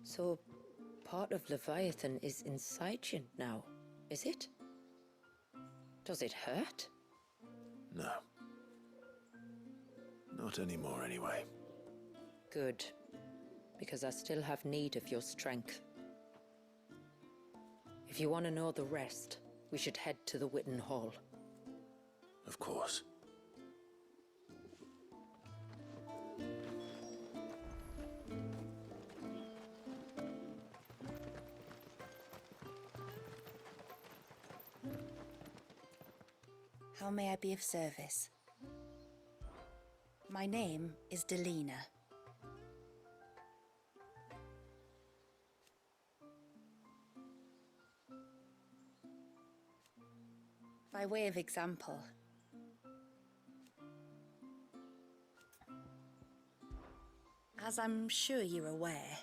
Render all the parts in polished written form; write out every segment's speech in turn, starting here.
So, part of Leviathan is inside you now, is it? Does it hurt? No. Not anymore, anyway. Good. Because I still have need of your strength. If you want to know the rest, we should head to the Witten Hall. Of course. How may I be of service? My name is Delina. By way of example, as I'm sure you're aware,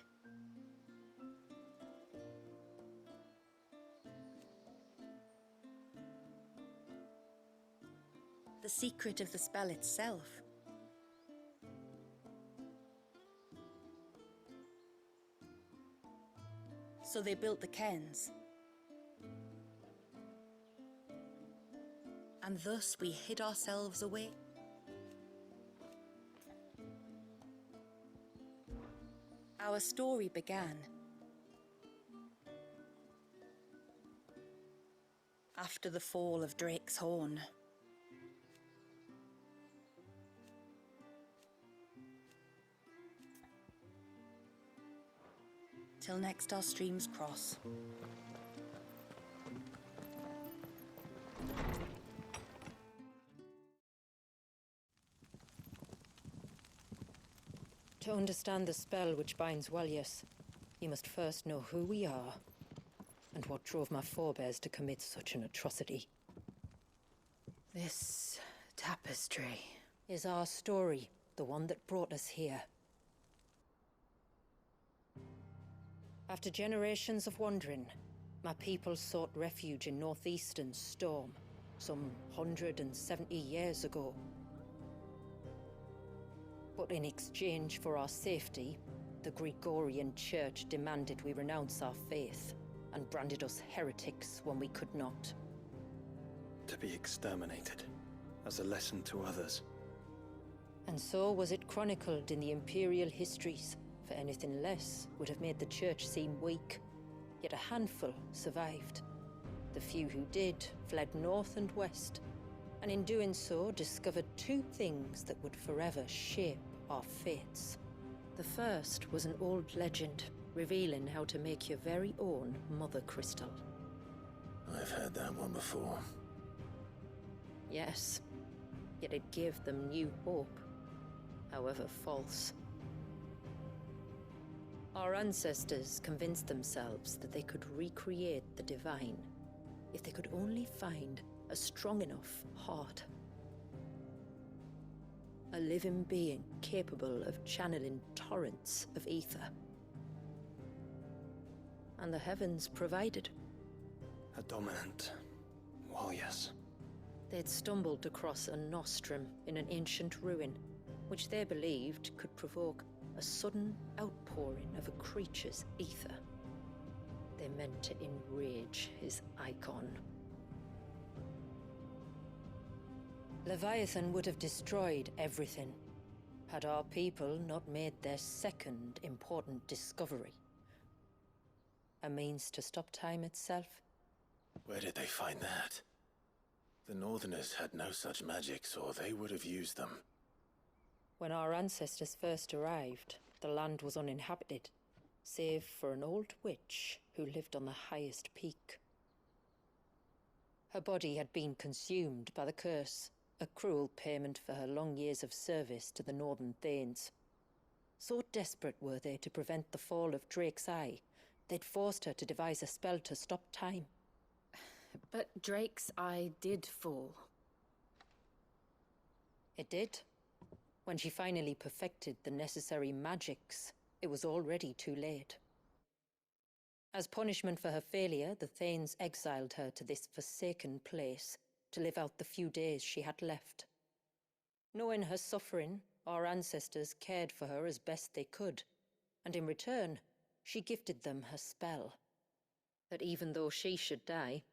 the secret of the spell itself so they built the cairns. And thus we hid ourselves away. Our story began after the fall of Drake's Horn. Till next our streams cross. To understand the spell which binds Walius, you must first know who we are, and what drove my forebears to commit such an atrocity. This tapestry is our story, the one that brought us here. After generations of wandering, my people sought refuge in northeastern Storm, some 170 years ago. But in exchange for our safety, the Gregorian Church demanded we renounce our faith and branded us heretics when we could not. To be exterminated, as a lesson to others. And so was it chronicled in the imperial histories, for anything less would have made the Church seem weak. Yet a handful survived. The few who did fled north and west, and in doing so discovered two things that would forever shape our fates. The first was an old legend revealing how to make your very own mother crystal. I've heard that one before. Yes, yet it gave them new hope, however false. Our ancestors convinced themselves that they could recreate the divine if they could only find a strong enough heart. A living being capable of channeling torrents of ether. And the heavens provided. A dominant Walius. They'd stumbled across a nostrum in an ancient ruin, which they believed could provoke a sudden outpouring of a creature's ether. They meant to enrage his icon. Leviathan would have destroyed everything, had our people not made their second important discovery. A means to stop time itself. Where did they find that? The Northerners had no such magics, or they would have used them. When our ancestors first arrived, the land was uninhabited, save for an old witch who lived on the highest peak. Her body had been consumed by the curse, a cruel payment for her long years of service to the Northern Thanes. So desperate were they to prevent the fall of Drake's Eye, they'd forced her to devise a spell to stop time. But Drake's Eye did fall. It did. When she finally perfected the necessary magics, it was already too late. As punishment for her failure, the Thanes exiled her to this forsaken place to live out the few days she had left. Knowing her suffering, our ancestors cared for her as best they could, and in return, she gifted them her spell, that even though she should die,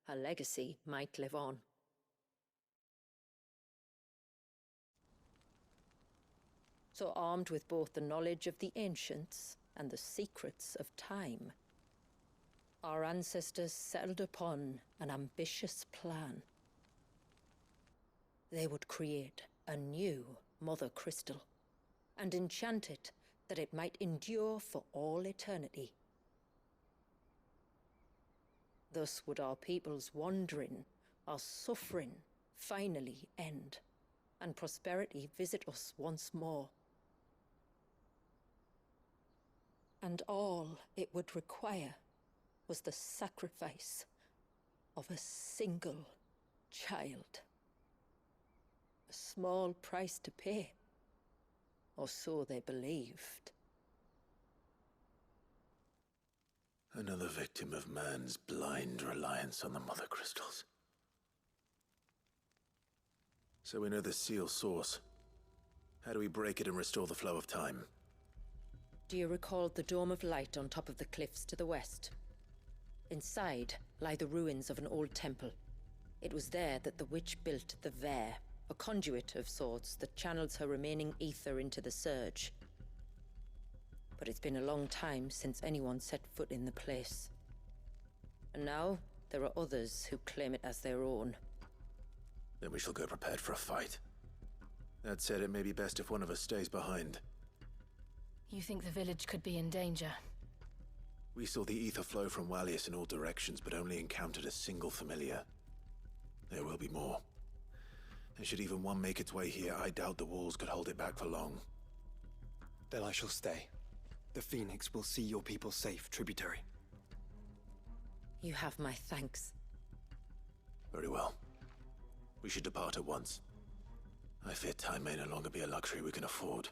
her legacy might live on. So armed with both the knowledge of the ancients and the secrets of time, our ancestors settled upon an ambitious plan. They would create a new Mother Crystal and enchant it that it might endure for all eternity. Thus would our people's wandering, our suffering, finally end, and prosperity visit us once more. And all it would require was the sacrifice of a single child. A small price to pay, or so they believed. Another victim of man's blind reliance on the Mother Crystals. So we know the seal's source. How do we break it and restore the flow of time? Do you recall the dome of light on top of the cliffs to the west? Inside lie the ruins of an old temple. It was there that the witch built the Vare, a conduit of sorts that channels her remaining ether into the surge. But it's been a long time since anyone set foot in the place. And now, there are others who claim it as their own. Then we shall go prepared for a fight. That said, it may be best if one of us stays behind. You think the village could be in danger? We saw the ether flow from Wallius in all directions, but only encountered a single familiar. There will be more. And should even one make its way here, I doubt the walls could hold it back for long. Then I shall stay. The Phoenix will see your people safe, tributary. You have my thanks. Very well. We should depart at once. I fear time may no longer be a luxury we can afford.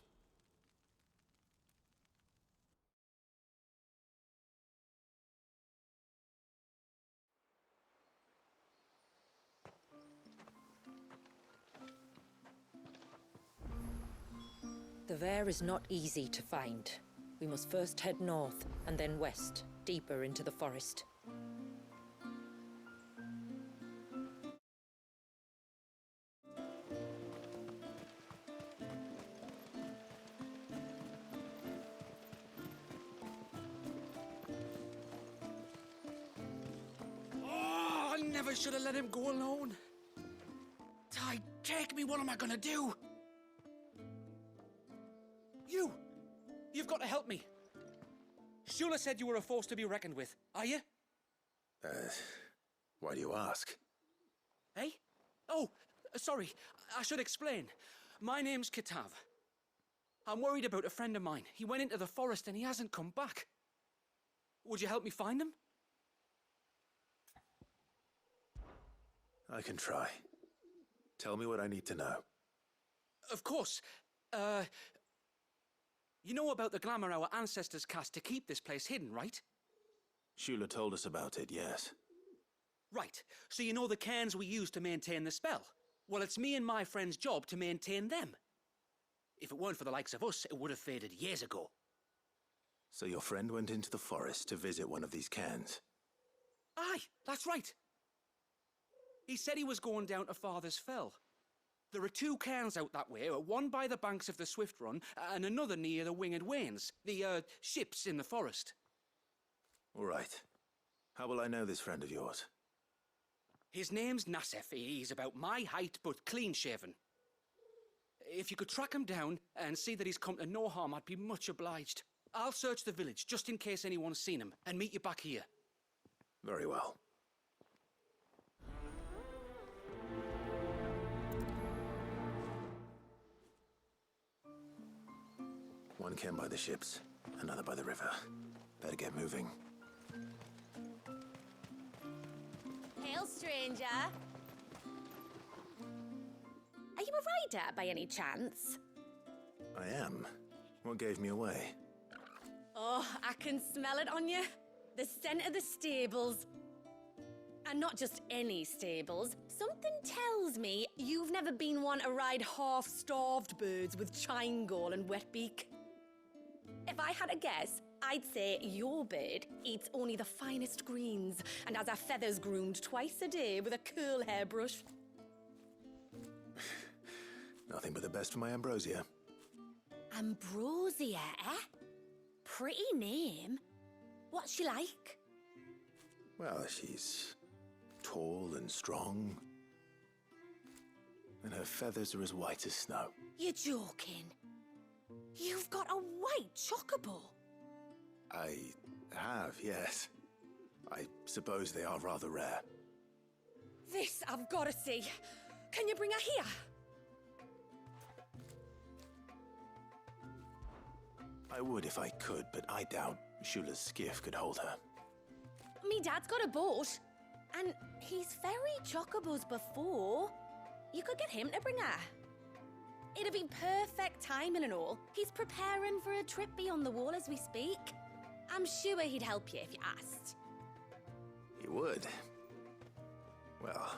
The Vare is not easy to find. We must first head north, and then west, deeper into the forest. Oh, I never should have let him go alone. Ty, take me, what am I gonna do? You've got to help me. Shula said you were a force to be reckoned with. Are you? Why do you ask? Eh? Oh, sorry. I should explain. My name's Kitav. I'm worried about a friend of mine. He went into the forest and he hasn't come back. Would you help me find him? I can try. Tell me what I need to know. Of course. You know about the glamour our ancestors cast to keep this place hidden, right? Shula told us about it, yes. Right. So you know the cairns we use to maintain the spell? Well, it's me and my friend's job to maintain them. If it weren't for the likes of us, it would have faded years ago. So your friend went into the forest to visit one of these cairns? Aye, that's right. He said he was going down to Father's Fell. There are two cairns out that way, one by the banks of the Swift Run, and another near the Winged Wains, the ships in the forest. All right. How will I know this friend of yours? His name's Nassef. He's about my height, but clean-shaven. If you could track him down and see that he's come to no harm, I'd be much obliged. I'll search the village, just in case anyone's seen him, and meet you back here. Very well. One cairn by the ships, another by the river. Better get moving. Hail, stranger. Are you a rider by any chance? I am. What gave me away? Oh, I can smell it on you. The scent of the stables. And not just any stables. Something tells me you've never been one to ride half-starved birds with chine gall and wet beak. If I had a guess, I'd say your bird eats only the finest greens and has her feathers groomed twice a day with a curl hairbrush. Nothing but the best for my Ambrosia. Ambrosia, eh? Pretty name. What's she like? Well, she's tall and strong. And her feathers are as white as snow. You're joking. You've got a white chocobo. I have, yes. I suppose they are rather rare. This I've got to see. Can you bring her here? I would if I could, but I doubt Shula's skiff could hold her. Me dad's got a boat. And he's ferried chocobos before. You could get him to bring her. It'd be perfect timing and all. He's preparing for a trip beyond the wall as we speak. I'm sure he'd help you if you asked. He would. Well,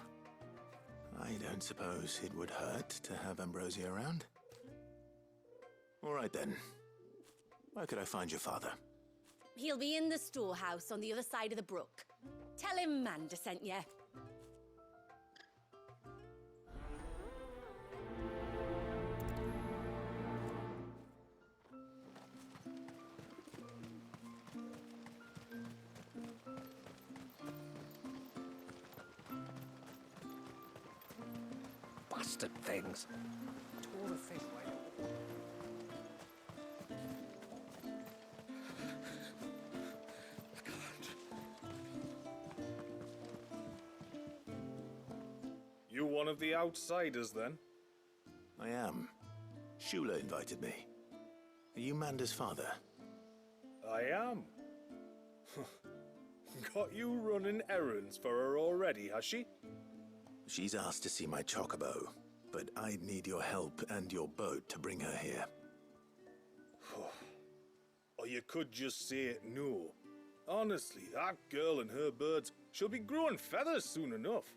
I don't suppose it would hurt to have Ambrosia around. All right then. Where could I find your father? He'll be in the storehouse on the other side of the brook. Tell him Manda sent you. Bastard things. Tore the fish right up. I can't. You one of the outsiders, then? I am. Shula invited me. Are you Manda's father? I am. Got you running errands for her already, has she? She's asked to see my chocobo, but I'd need your help and your boat to bring her here. Or you could just say no. Honestly, that girl and her birds, she'll be growing feathers soon enough.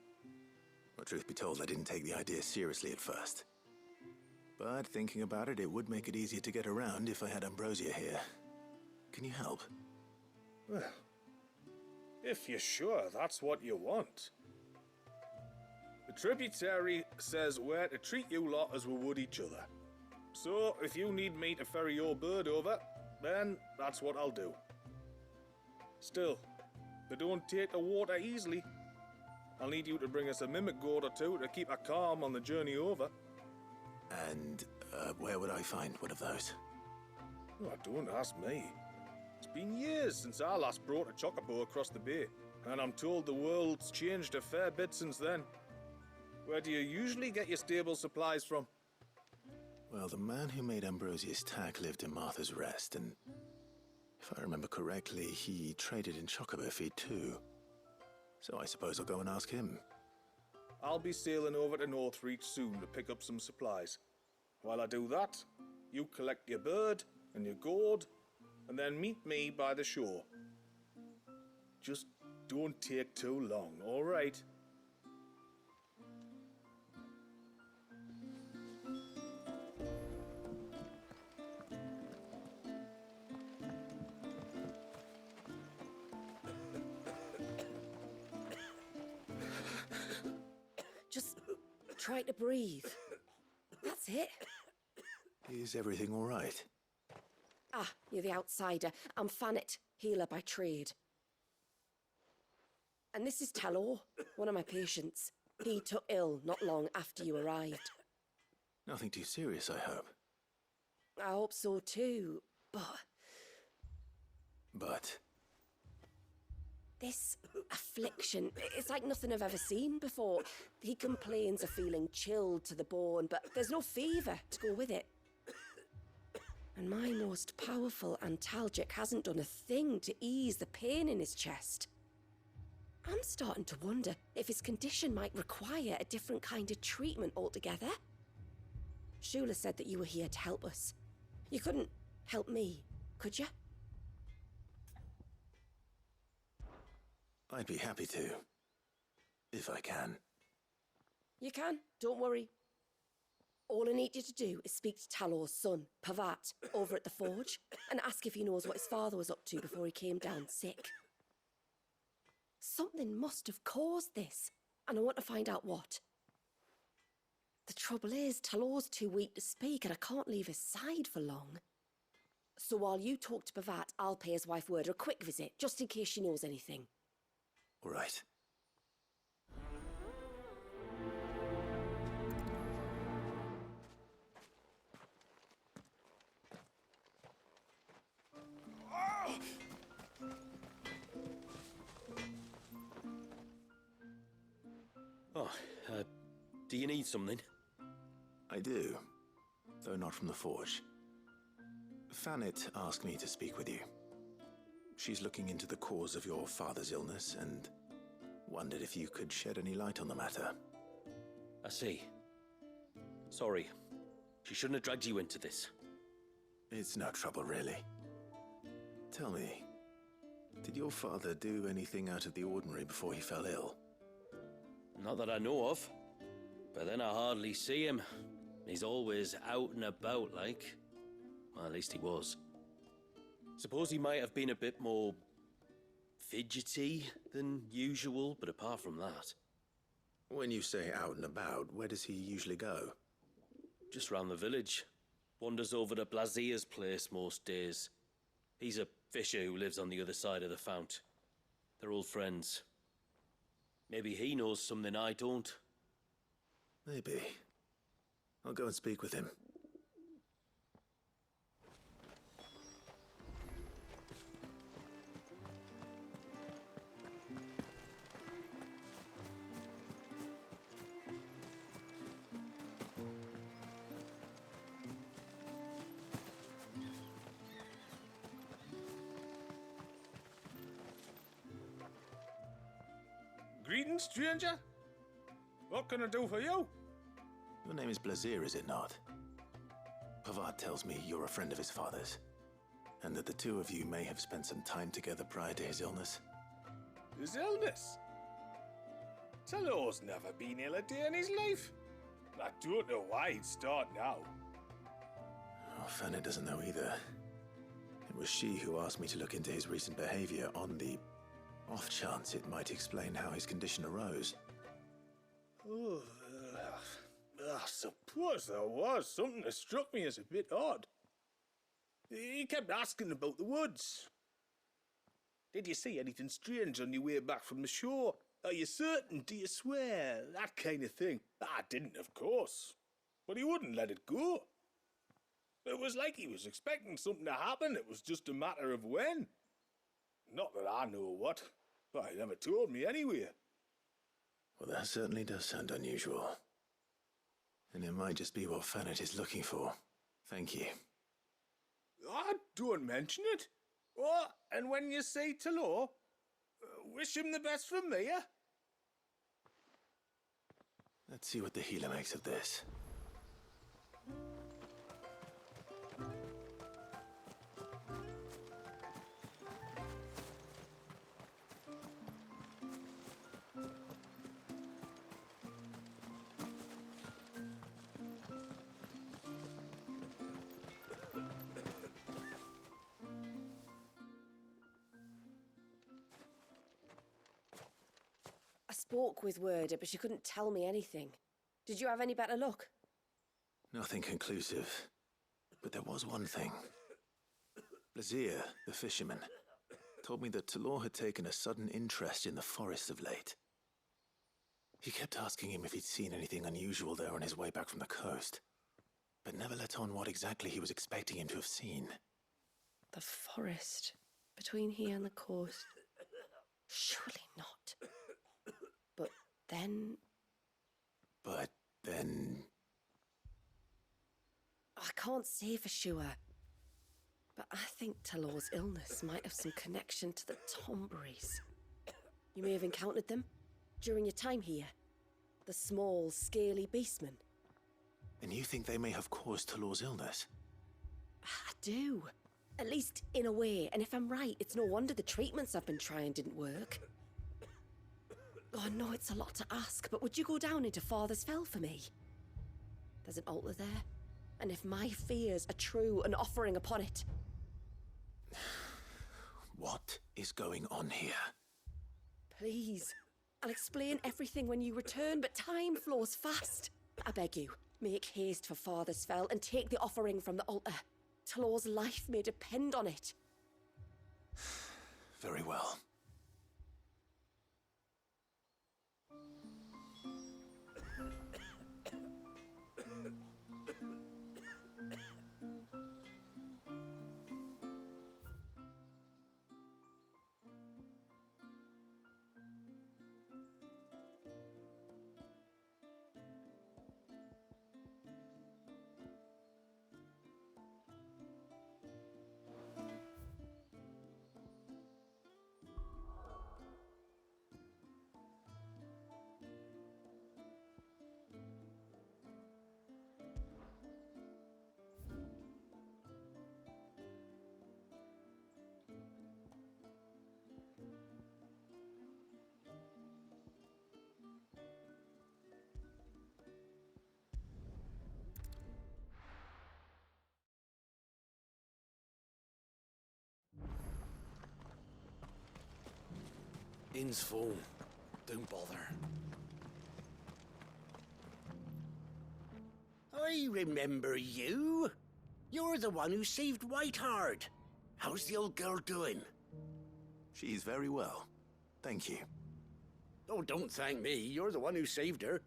Well, truth be told, I didn't take the idea seriously at first. But thinking about it, it would make it easier to get around if I had Ambrosia here. Can you help? Well, if you're sure that's what you want. The tributary says we're to treat you lot as we would each other. So, if you need me to ferry your bird over, then that's what I'll do. Still, they don't take the water easily. I'll need you to bring us a mimic gourd or two to keep her calm on the journey over. And where would I find one of those? Oh, don't ask me. It's been years since I last brought a chocobo across the bay, and I'm told the world's changed a fair bit since then. Where do you usually get your stable supplies from? Well, the man who made Ambrosia's tack lived in Martha's Rest, and if I remember correctly, he traded in chocobo feed too. So I suppose I'll go and ask him. I'll be sailing over to Northreach soon to pick up some supplies. While I do that, you collect your bird and your gourd, and then meet me by the shore. Just don't take too long, all right? Just try to breathe. That's it. Is everything all right? Ah, you're the outsider. I'm Fannet, healer by trade. And this is Talor, one of my patients. He took ill not long after you arrived. Nothing too serious, I hope. I hope so too, but... But? This affliction, it's like nothing I've ever seen before. He complains of feeling chilled to the bone, but there's no fever to go with it. And my most powerful antalgic hasn't done a thing to ease the pain in his chest. I'm starting to wonder if his condition might require a different kind of treatment altogether. Shula said that you were here to help us. You couldn't help me, could you? I'd be happy to. If I can. You can, don't worry. All I need you to do is speak to Talor's son, Pavat, over at the forge, and ask if he knows what his father was up to before he came down sick. Something must have caused this, and I want to find out what. The trouble is, Talor's too weak to speak, and I can't leave his side for long. So while you talk to Pavat, I'll pay his wife word a quick visit, just in case she knows anything. All right. Oh, do you need something? I do, though not from the forge. Fanit asked me to speak with you. She's looking into the cause of your father's illness and wondered if you could shed any light on the matter. I see. Sorry. She shouldn't have dragged you into this. It's no trouble, really. Tell me, did your father do anything out of the ordinary before he fell ill? Not that I know of. But then I hardly see him. He's always out and about, like. Well, at least he was. Suppose he might have been a bit more fidgety than usual, but apart from that... When you say out and about, where does he usually go? Just round the village. Wanders over to Blazier's place most days. He's a fisher who lives on the other side of the fount. They're old friends. Maybe he knows something I don't. Maybe. I'll go and speak with him. Greetings, stranger. What can I do for you? Your name is Blazier, is it not? Pavat tells me you're a friend of his father's, and that the two of you may have spent some time together prior to his illness. His illness? Talor's never been ill a day in his life. I don't know why he'd start now. Oh, Fanny doesn't know either. It was she who asked me to look into his recent behavior on the off chance it might explain how his condition arose. Oh, I suppose there was something that struck me as a bit odd. He kept asking about the woods. Did you see anything strange on your way back from the shore? Are you certain? Do you swear? That kind of thing. I didn't, of course. But he wouldn't let it go. It was like he was expecting something to happen. It was just a matter of when. Not that I know what. But he never told me anyway. Well, that certainly does sound unusual. And it might just be what Fanit is looking for. Thank you. Don't mention it. Oh, and when you say Talor, wish him the best from me, eh? Let's see what the healer makes of this. I spoke with Werder, but she couldn't tell me anything. Did you have any better luck? Nothing conclusive. But there was one thing. Blazier, the fisherman, told me that Talor had taken a sudden interest in the forest of late. He kept asking him if he'd seen anything unusual there on his way back from the coast, but never let on what exactly he was expecting him to have seen. The forest between here and the coast. Surely not. But then... I can't say for sure. But I think Talor's illness might have some connection to the Tomberries. You may have encountered them during your time here. The small, scaly beastmen. And you think they may have caused Talor's illness? I do. At least in a way. And if I'm right, it's no wonder the treatments I've been trying didn't work. Oh, I know it's a lot to ask, but would you go down into Father's Fell for me? There's an altar there, and if my fears are true, an offering upon it. What is going on here? Please, I'll explain everything when you return, but time flows fast. I beg you, make haste for Father's Fell and take the offering from the altar. Talor's life may depend on it. Very well. Inn's phone. Don't bother. I remember you. You're the one who saved Whiteheart. How's the old girl doing? She's very well. Thank you. Oh, don't thank me. You're the one who saved her.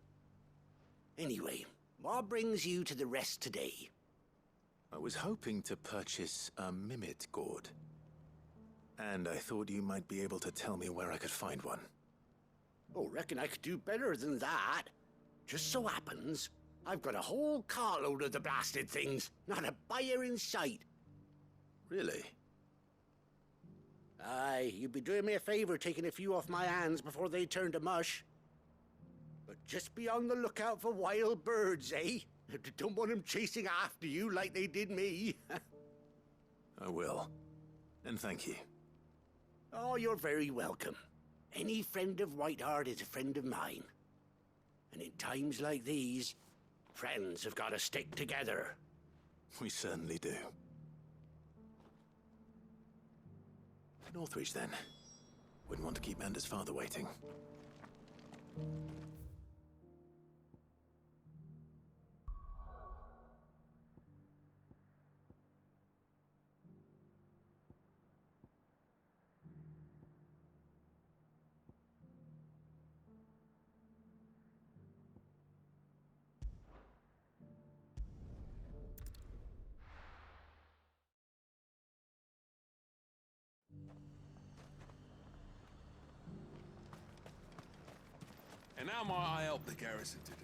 Anyway, what brings you to the rest today? I was hoping to purchase a Mimit gourd. And I thought you might be able to tell me where I could find one. Oh, reckon I could do better than that. Just so happens, I've got a whole carload of the blasted things. Not a buyer in sight. Really? Aye, you'd be doing me a favor taking a few off my hands before they turn to mush. But just be on the lookout for wild birds, eh? Don't want them chasing after you like they did me. I will. And thank you. Oh, you're very welcome. Any friend of Whiteheart is a friend of mine. And in times like these, friends have got to stick together. We certainly do. Northridge, then. Wouldn't want to keep Mander's father waiting. And how might I help the garrison today?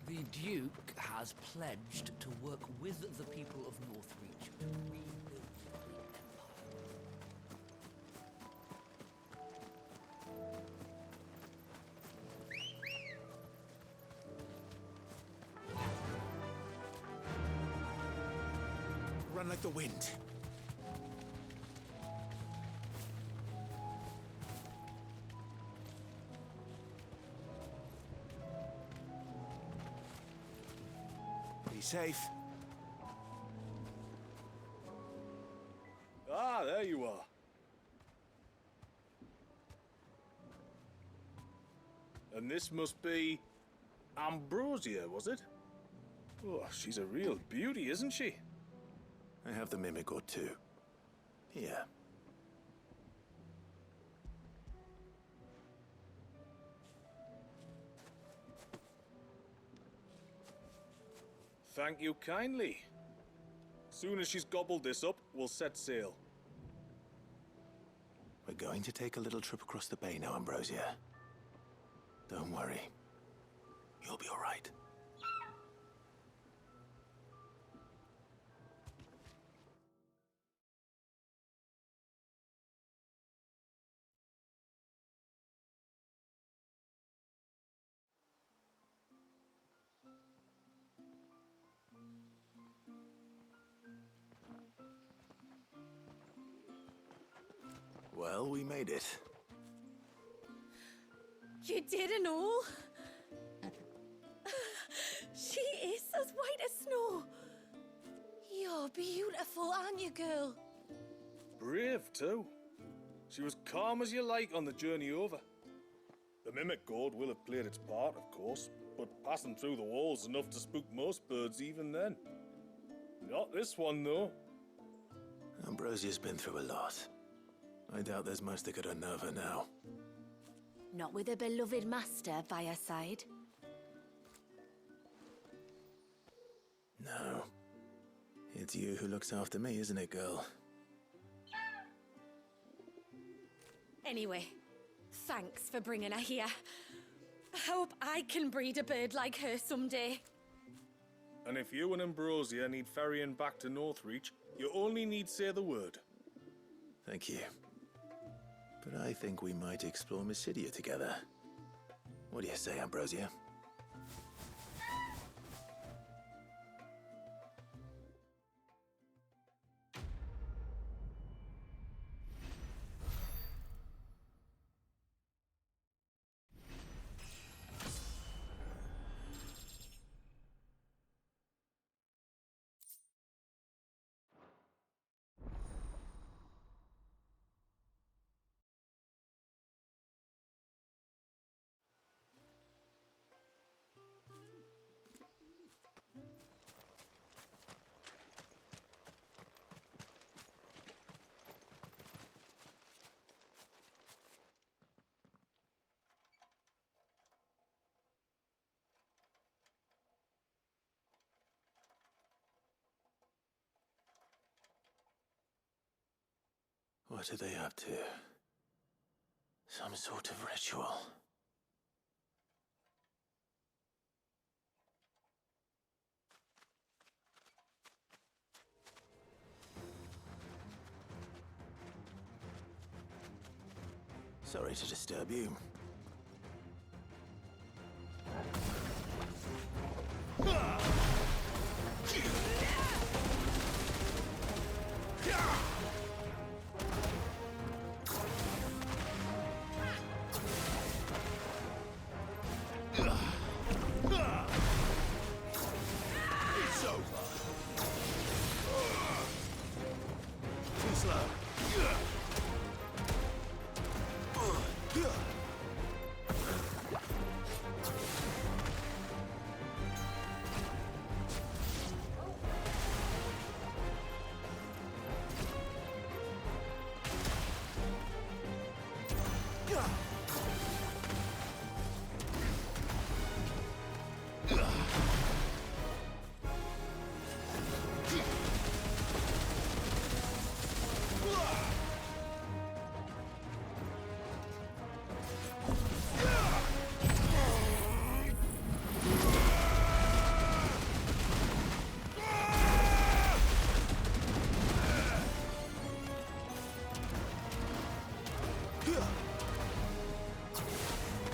The Duke has pledged to work with the people of Northreach to rebuild the Empire. Run like the wind. Be safe. Ah, there you are. And this must be Ambrosia, was it? Oh, she's a real beauty, isn't she? I have the mimic or two. Here. Thank you kindly. Soon as she's gobbled this up, we'll set sail. We're going to take a little trip across the bay now, Ambrosia. Don't worry. You'll be all right. Well, we made it. You did and all? She is as white as snow. You're beautiful, aren't you, girl? Brave, too. She was calm as you like on the journey over. The mimic gourd will have played its part, of course, but passing through the walls enough to spook most birds even then. Not this one, though. Ambrosia's been through a lot. I doubt there's much that could unnerve her now. Not with a beloved master by her side. No. It's you who looks after me, isn't it, girl? Anyway, thanks for bringing her here. I hope I can breed a bird like her someday. And if you and Ambrosia need ferrying back to Northreach, you only need say the word. Thank you. But I think we might explore Mysidia together. What do you say, Ambrosia? What are they up to? Some sort of ritual. Sorry to disturb you. It's over. Too slow.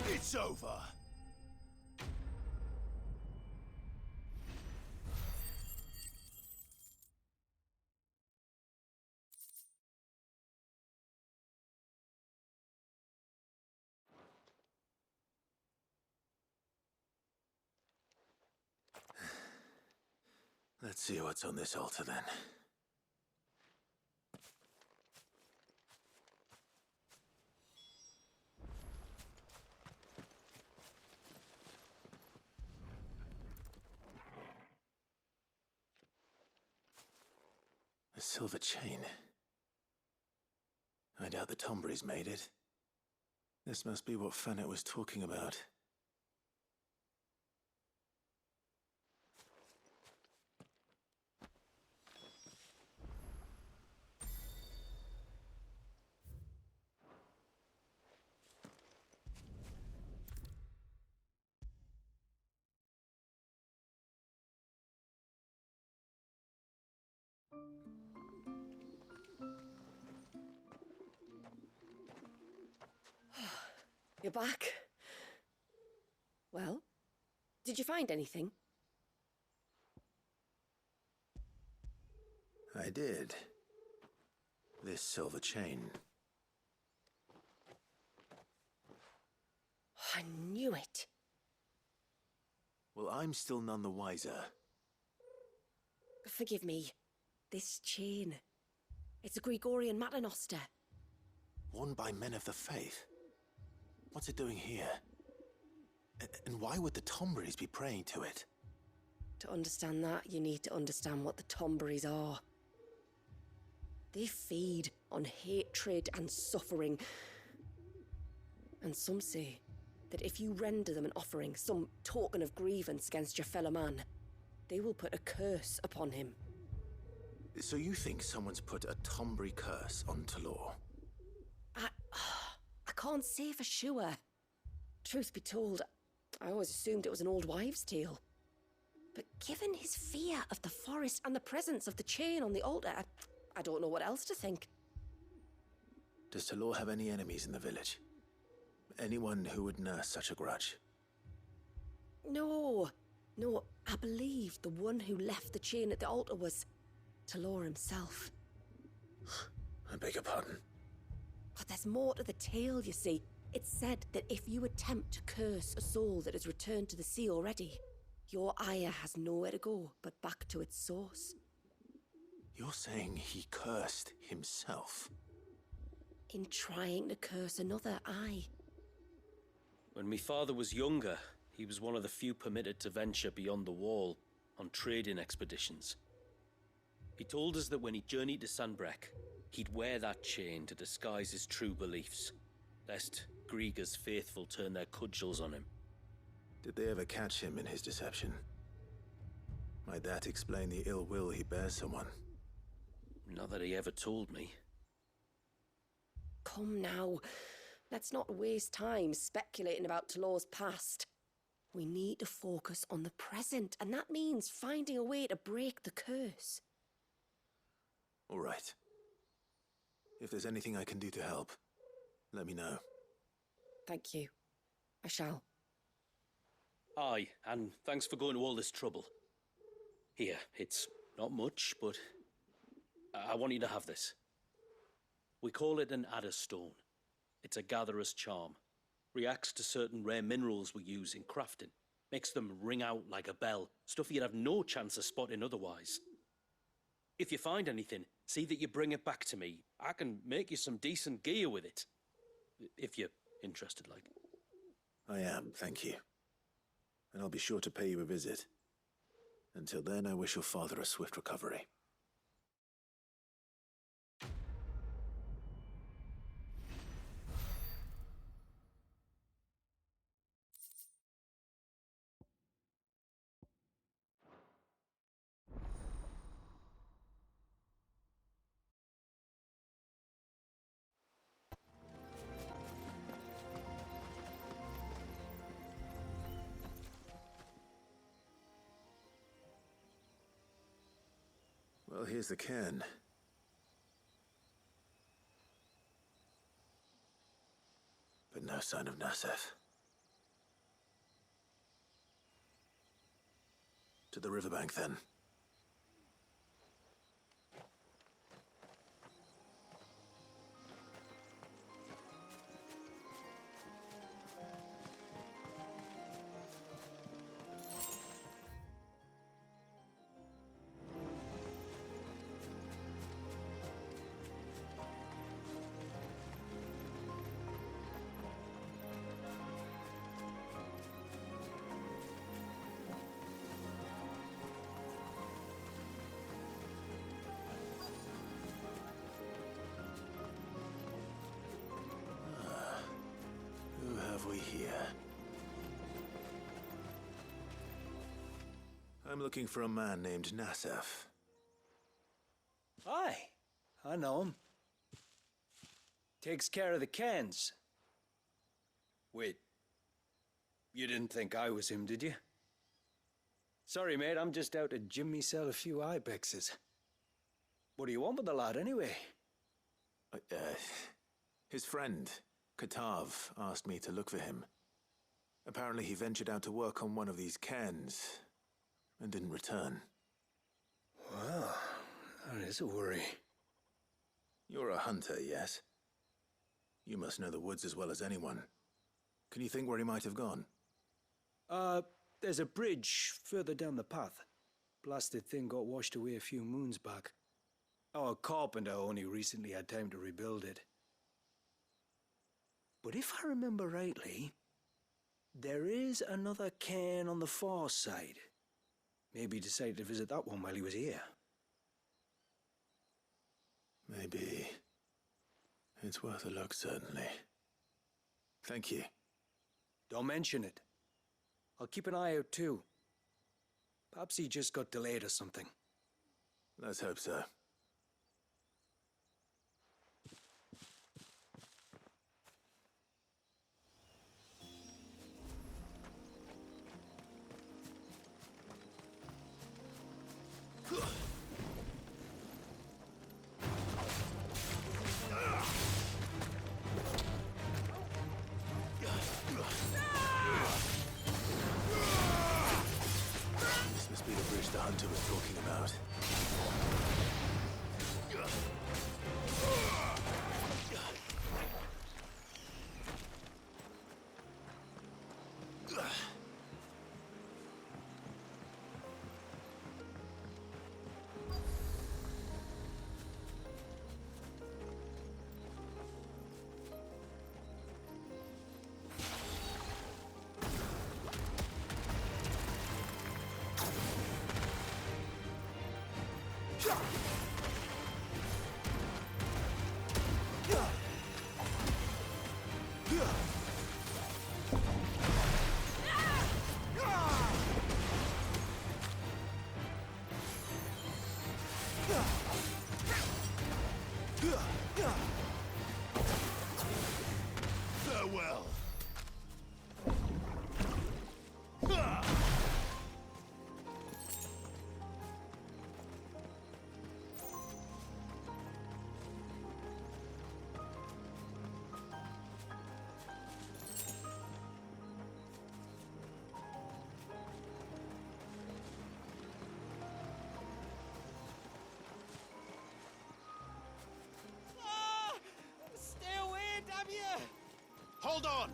It's over. Let's see what's on this altar then. A silver chain. I doubt the Tombries made it. This must be what Fennec was talking about. You're back. Well, did you find anything? I did. This silver chain. I knew it. Well, I'm still none the wiser. Forgive me. This chain. It's a Gregorian Maternoster. Worn by men of the faith. What's it doing here? And why would the Tomberries be praying to it? To understand that, you need to understand what the Tomberries are. They feed on hatred and suffering. And some say that if you render them an offering, some token of grievance against your fellow man, they will put a curse upon him. So you think someone's put a Tomberry curse on Talor? I can't say for sure. Truth be told, I always assumed it was an old wives' tale. But given his fear of the forest and the presence of the chain on the altar, I don't know what else to think. Does Talor have any enemies in the village? Anyone who would nurse such a grudge? No, I believe the one who left the chain at the altar was Talor himself. I beg your pardon. But there's more to the tale, you see. It's said that if you attempt to curse a soul that has returned to the sea already, your ire has nowhere to go but back to its source. You're saying he cursed himself? In trying to curse another, aye. When my father was younger, he was one of the few permitted to venture beyond the wall on trading expeditions. He told us that when he journeyed to Sanbreque, he'd wear that chain to disguise his true beliefs, lest Griega's faithful turn their cudgels on him. Did they ever catch him in his deception? Might that explain the ill will he bears someone? Not that he ever told me. Come now, let's not waste time speculating about Talor's past. We need to focus on the present, and that means finding a way to break the curse. All right. If there's anything I can do to help, let me know. Thank you. I shall. Aye, and thanks for going to all this trouble. Here, it's not much, but I want you to have this. We call it an adder stone. It's a gatherer's charm. Reacts to certain rare minerals we use in crafting. Makes them ring out like a bell, stuff you'd have no chance of spotting otherwise. If you find anything, see that you bring it back to me. I can make you some decent gear with it. If you're interested, like. I am, thank you. And I'll be sure to pay you a visit. Until then, I wish your father a swift recovery. Well, here's the cairn. But no sign of Nassef. To the riverbank, then. Who have we here? I'm looking for a man named Nassef. Aye, I know him. Takes care of the cans. Wait, you didn't think I was him, did you? Sorry, mate, I'm just out to gym myself a few ibexes. What do you want with the lad, anyway? His friend, Katav, asked me to look for him. Apparently he ventured out to work on one of these cairns and didn't return. Well, that is a worry. You're a hunter, yes? You must know the woods as well as anyone. Can you think where he might have gone? There's a bridge further down the path. Blasted thing got washed away a few moons back. Our carpenter only recently had time to rebuild it. But if I remember rightly, there is another cairn on the far side. Maybe he decided to visit that one while he was here. Maybe. It's worth a look, certainly. Thank you. Don't mention it. I'll keep an eye out too. Perhaps he just got delayed or something. Let's hope so. This must be the bridge the hunter was talking about. Farewell. Stay away, damn you! Hold on!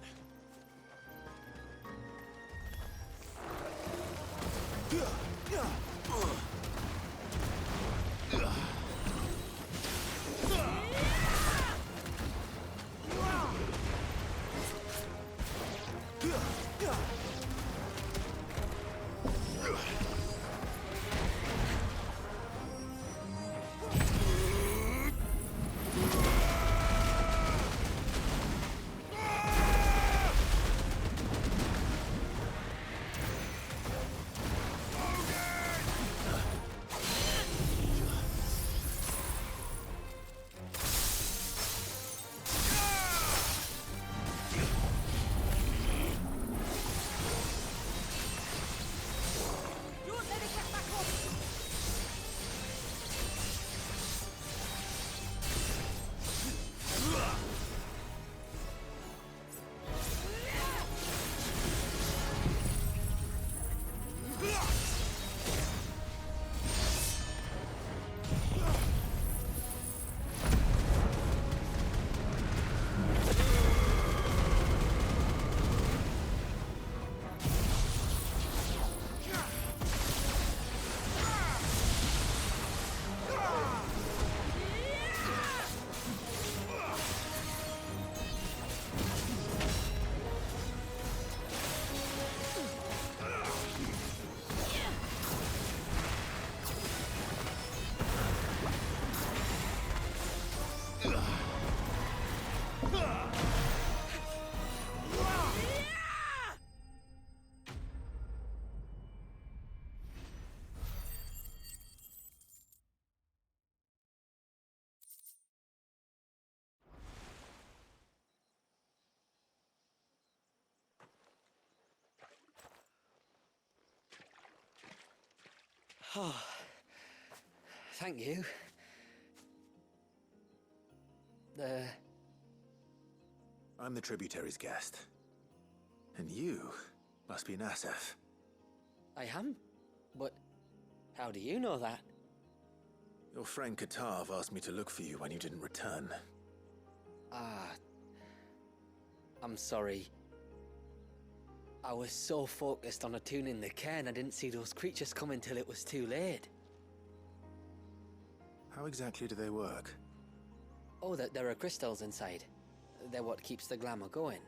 Oh, thank you. I'm the tributary's guest. And you must be Nassef. I am? But how do you know that? Your friend Katav asked me to look for you when you didn't return. I'm sorry. I was so focused on attuning the cairn, I didn't see those creatures coming till it was too late. How exactly do they work? Oh, there are crystals inside. They're what keeps the glamour going.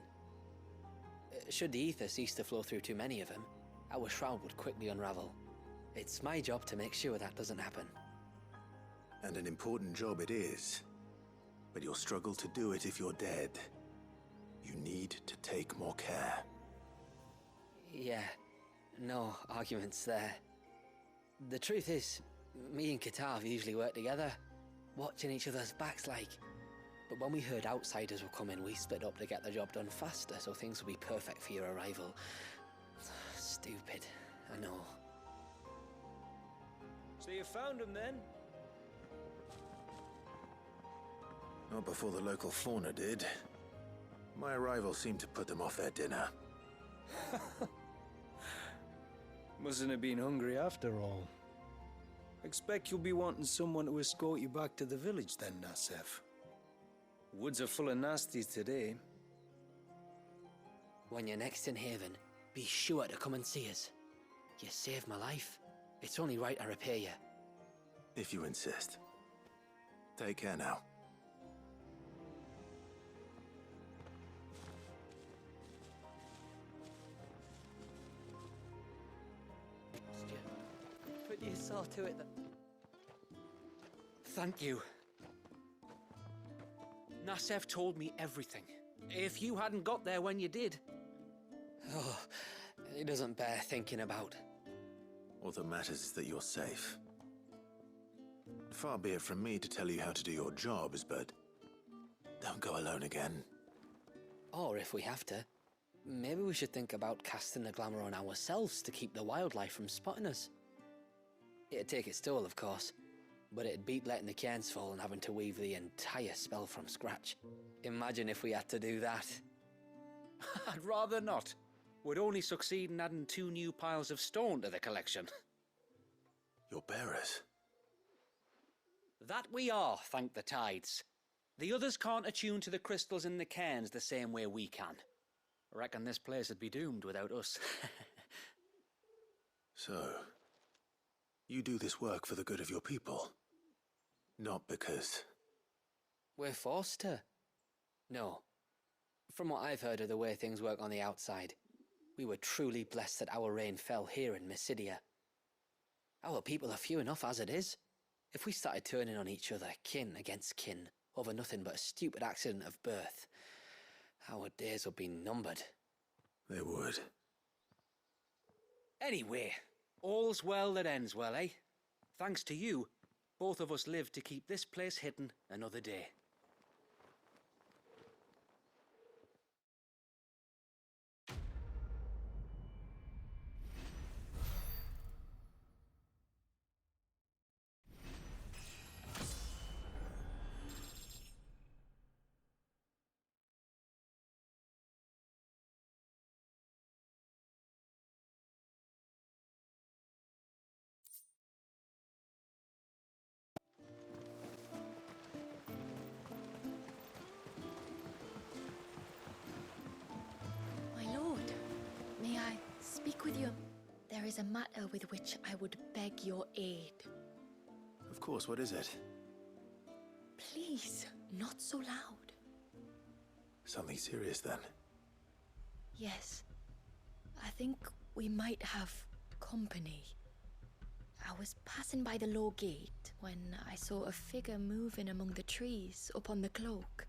Should the ether cease to flow through too many of them, our shroud would quickly unravel. It's my job to make sure that doesn't happen. And an important job it is. But you'll struggle to do it if you're dead. You need to take more care. Yeah, no arguments there. The truth is, me and Kitav usually work together, watching each other's backs like. But when we heard outsiders were coming, we split up to get the job done faster, so things would be perfect for your arrival. Stupid, I know. So you found him then? Not before the local fauna did. My arrival seemed to put them off their dinner. Mustn't have been hungry after all. Expect you'll be wanting someone to escort you back to the village then, Nasef. Woods are full of nasties today. When you're next in Haven, be sure to come and see us. You saved my life. It's only right I repay you. If you insist. Take care now. Put your saw to it. Thank you. Nasef told me everything. If you hadn't got there when you did... Oh, it doesn't bear thinking about. All that matters is that you're safe. Far be it from me to tell you how to do your jobs, but don't go alone again. Or if we have to, maybe we should think about casting the glamour on ourselves to keep the wildlife from spotting us. It'd take its toll, of course, but it'd beat letting the cairns fall and having to weave the entire spell from scratch. Imagine if we had to do that. I'd rather not. Would only succeed in adding 2 new piles of stone to the collection. Your bearers? That we are, thank the tides. The others can't attune to the crystals in the cairns the same way we can. I reckon this place would be doomed without us. So, you do this work for the good of your people? Not because... We're forced to. No. From what I've heard of the way things work on the outside, we were truly blessed that our rain fell here in Mysidia. Our people are few enough as it is. If we started turning on each other, kin against kin, over nothing but a stupid accident of birth, our days would be numbered. They would. Anyway, all's well that ends well, eh? Thanks to you, both of us lived to keep this place hidden another day. Speak with you. There is a matter with which I would beg your aid. Of course, what is it? Please, not so loud. Something serious, then? Yes. I think we might have company. I was passing by the low gate when I saw a figure moving among the trees up on the cloak.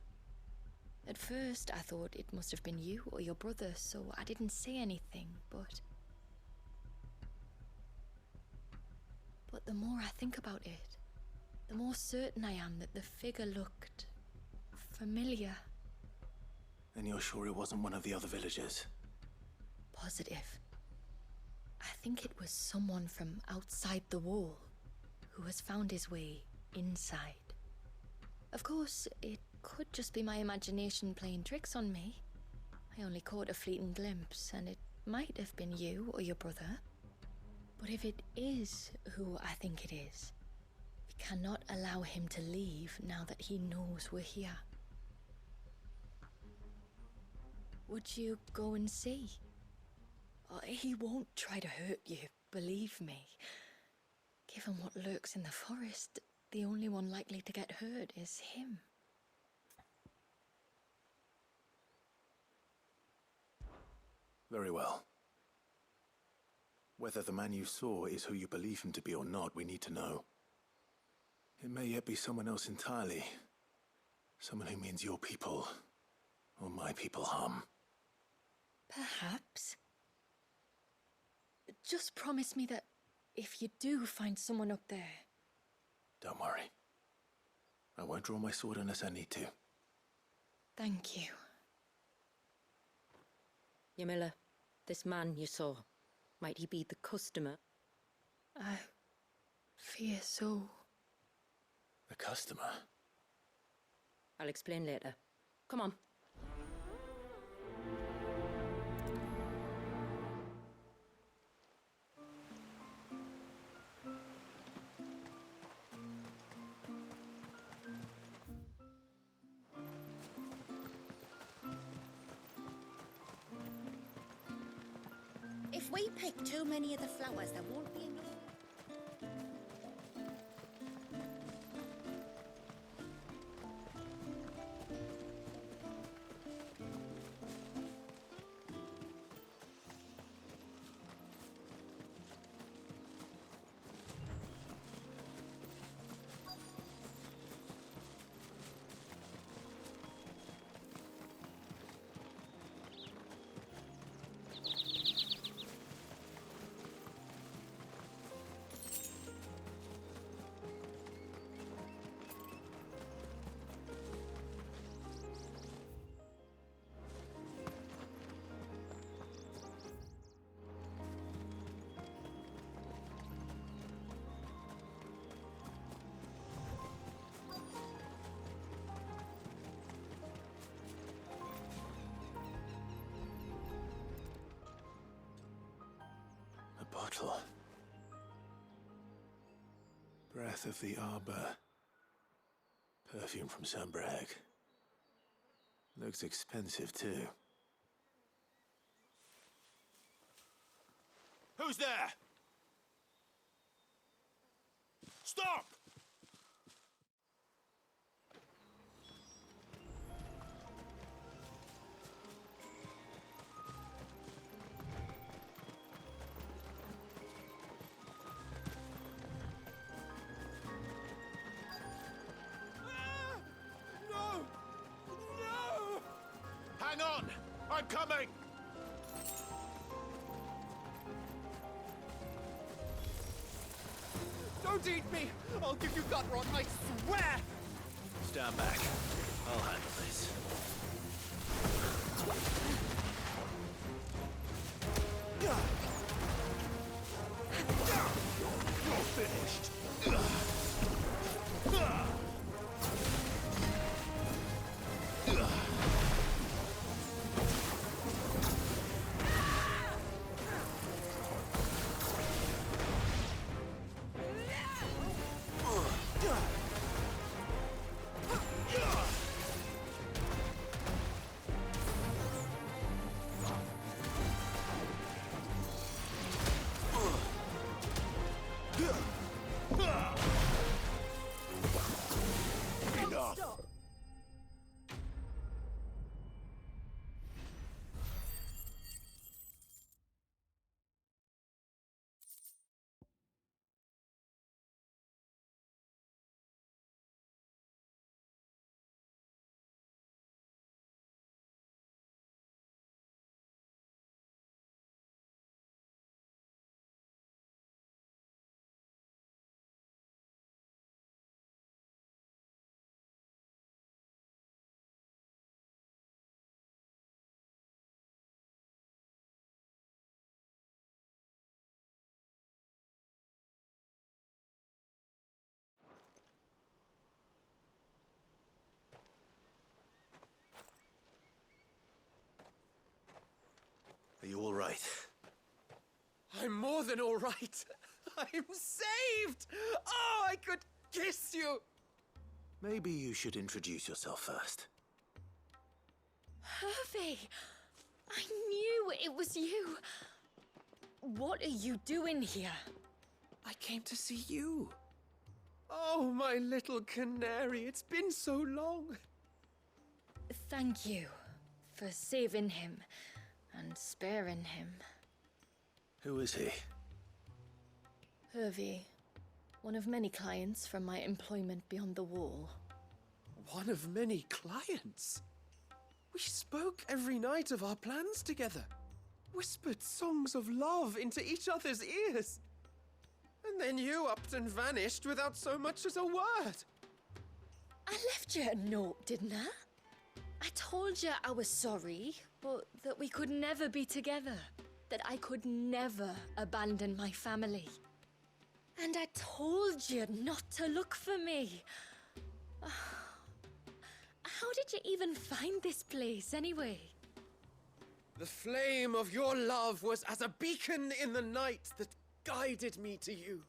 At first, I thought it must have been you or your brother, so I didn't say anything, but the more I think about it, the more certain I am that the figure looked familiar. And you're sure it wasn't one of the other villagers? Positive. I think it was someone from outside the wall who has found his way inside. Of course, it could just be my imagination playing tricks on me. I only caught a fleeting glimpse, and it might have been you or your brother. But if it is who I think it is, we cannot allow him to leave now that he knows we're here. Would you go and see? He won't try to hurt you, believe me. Given what lurks in the forest, the only one likely to get hurt is him. Very well. Whether the man you saw is who you believe him to be or not, we need to know. It may yet be someone else entirely. Someone who means your people, or my people, harm. Perhaps. Just promise me that if you do find someone up there... Don't worry. I won't draw my sword unless I need to. Thank you. Yamila, this man you saw, might he be the customer? I fear so. The customer? I'll explain later. Come on. If we pick too many of the flowers, there won't be enough. Bottle. Breath of the arbor. Perfume from Sunbrag. Looks expensive too. Who's there? Stop! Hang on! I'm coming! Don't eat me! I'll give you gut rot, I swear! Stand back. I'll handle this. You're finished! Are you all right? I'm more than all right. I'm saved! Oh, I could kiss you! Maybe you should introduce yourself first. Hervey! I knew it was you. What are you doing here? I came to see you. Oh, my little canary, it's been so long. Thank you for saving him and sparing him. Who is he? Hervey, one of many clients from my employment beyond the wall. One of many clients? We spoke every night of our plans together. Whispered songs of love into each other's ears. And then you upped and vanished without so much as a word. I left you a note, didn't I? I told you I was sorry, but that we could never be together. That I could never abandon my family. And I told you not to look for me. How did you even find this place, anyway? The flame of your love was as a beacon in the night that guided me to you.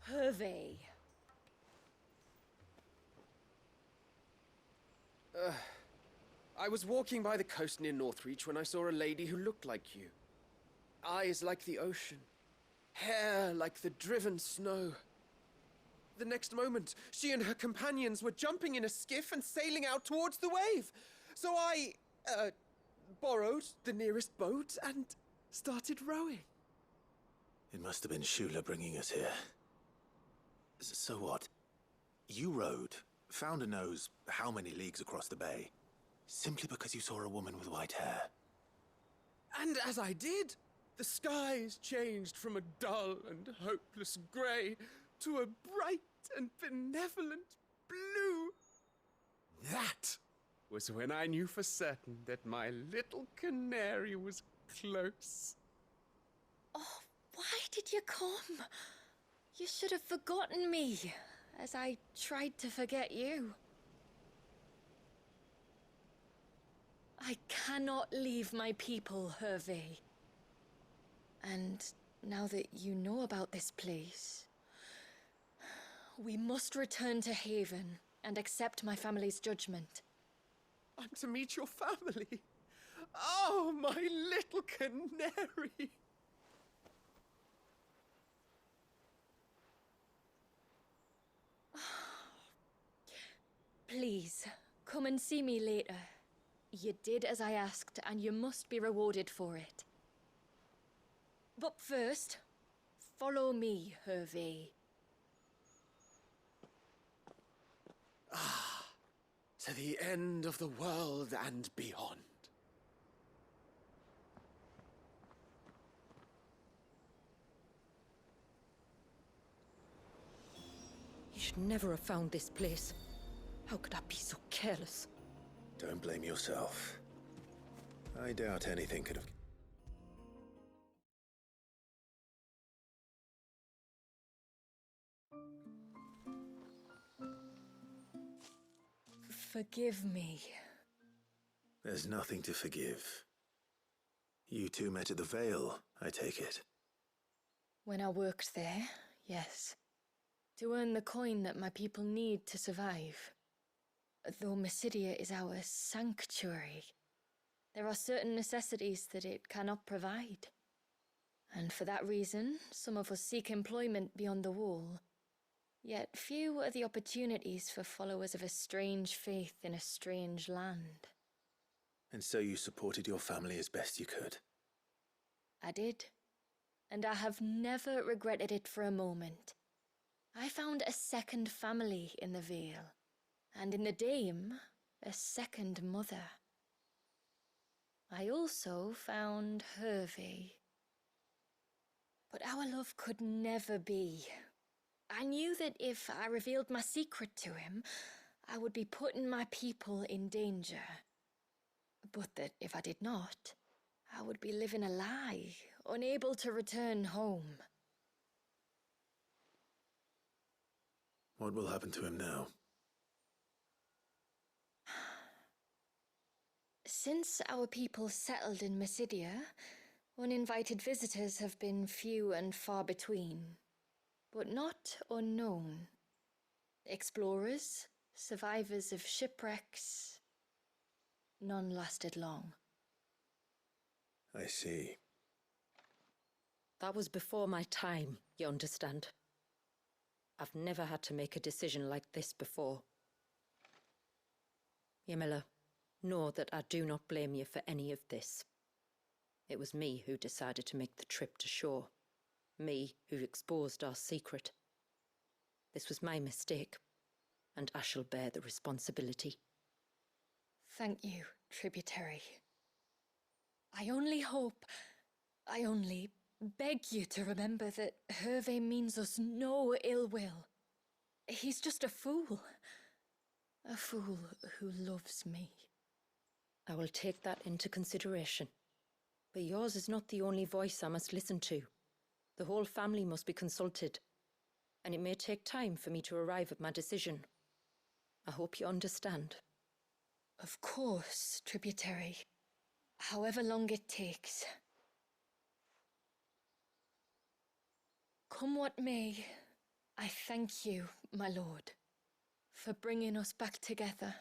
Hervey. I was walking by the coast near Northreach when I saw a lady who looked like you. Eyes like the ocean. Hair like the driven snow. The next moment, she and her companions were jumping in a skiff and sailing out towards the wave. So I, borrowed the nearest boat and started rowing. It must have been Shula bringing us here. So what? You rowed, found a nose how many leagues across the bay, simply because you saw a woman with white hair. And as I did, the skies changed from a dull and hopeless grey to a bright and benevolent blue. That was when I knew for certain that my little canary was close. Oh, why did you come? You should have forgotten me, as I tried to forget you. I cannot leave my people, Hervey. And now that you know about this place, we must return to Haven and accept my family's judgment. I'm to meet your family. Oh, my little canary. Please, come and see me later. You did as I asked, and you must be rewarded for it. But first, follow me, Hervey. To the end of the world and beyond. You should never have found this place. How could I be so careless? Don't blame yourself. I doubt anything could have... Forgive me. There's nothing to forgive. You two met at the Vale, I take it. When I worked there, yes. To earn the coin that my people need to survive. Though Mysidia is our sanctuary, there are certain necessities that it cannot provide. And for that reason, some of us seek employment beyond the wall. Yet few are the opportunities for followers of a strange faith in a strange land. And so you supported your family as best you could? I did. And I have never regretted it for a moment. I found a second family in the Vale. And in the Dame, a second mother. I also found Hervey. But our love could never be. I knew that if I revealed my secret to him, I would be putting my people in danger. But that if I did not, I would be living a lie, unable to return home. What will happen to him now? Since our people settled in Mysidia, uninvited visitors have been few and far between, but not unknown. Explorers, survivors of shipwrecks, none lasted long. I see. That was before my time, you understand? I've never had to make a decision like this before. Ymilla, know that I do not blame you for any of this. It was me who decided to make the trip to shore. Me who exposed our secret. This was my mistake, and I shall bear the responsibility. Thank you, tributary. I only beg you to remember that Hervé means us no ill will. He's just a fool. A fool who loves me. I will take that into consideration. But yours is not the only voice I must listen to. The whole family must be consulted, and it may take time for me to arrive at my decision. I hope you understand. Of course, tributary. However long it takes. Come what may, I thank you, my lord, for bringing us back together.